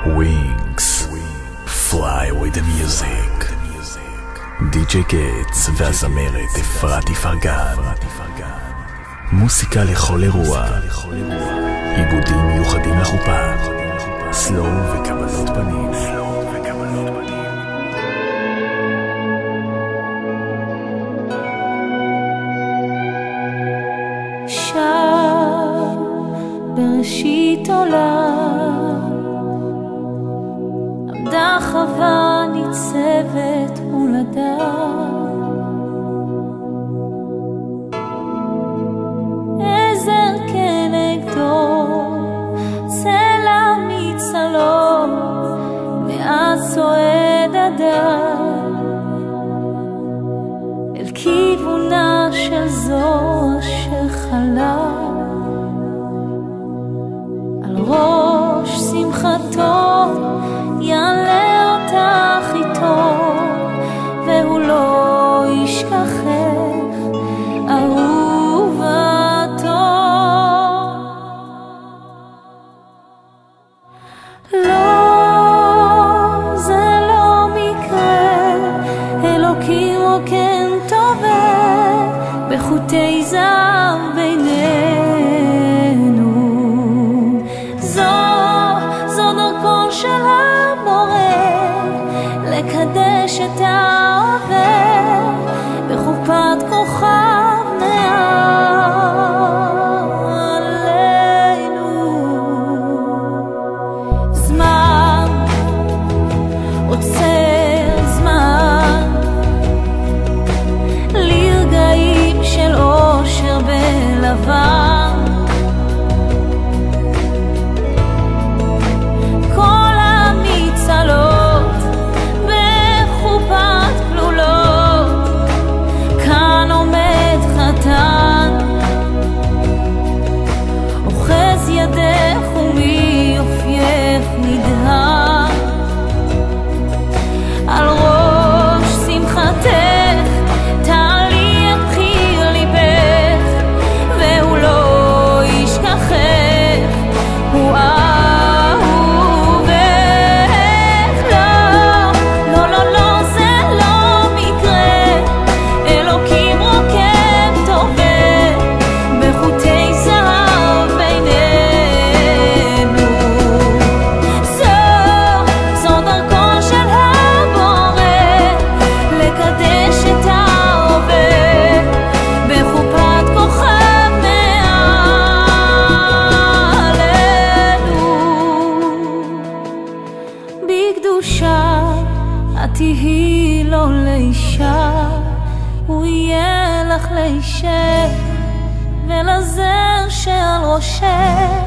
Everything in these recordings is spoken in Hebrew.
Wings, Fly with the Music, DJ קץ והזמרת אפרת יפרגן, מוסיקה לכל אירוע, עיבודים מיוחדים לחופה, סלואו וקבלות פנים. שם בראשית עולם עמדה חווה ניצבת מול אדם, עזר כנגדו צלע מצלו, מאז צועד אדם אל כיוונה של זו אשר חלם. על ראש שמחתו יעלה אותך איתו, והוא לא ישכחך אהובתו. לא, זה לא מקרה, אלוקים רוקן טובה בחוטי זהב בינינו. זו דרכו של הבורא לקדש את העובר בחופת כוכב מעלינו. זמן עוצר זמן לרגעים של אושר בלבן, כל המצלות בחופת כלולות, כאן עומד חתן אוחז ידך ומיופייך נדהר. על ראש שמחתך תעלי את בחיר ליבך, והוא לא ישכחך, הוא אהובך. לא, לא, לא, לא, זה לא מקרה, אלוקים רוקם טובה בחוטי זהב בינינו. זו דרכו של הבורא לקדש את ההווה בחופת כוכב מעלינו. בקדושה את תהי לו לאישה, הוא יהיה לך לאישה, ולזר שעל ראשך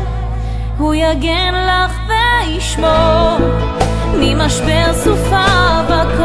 הוא יגן לך וישמור ממשבר סופה וכל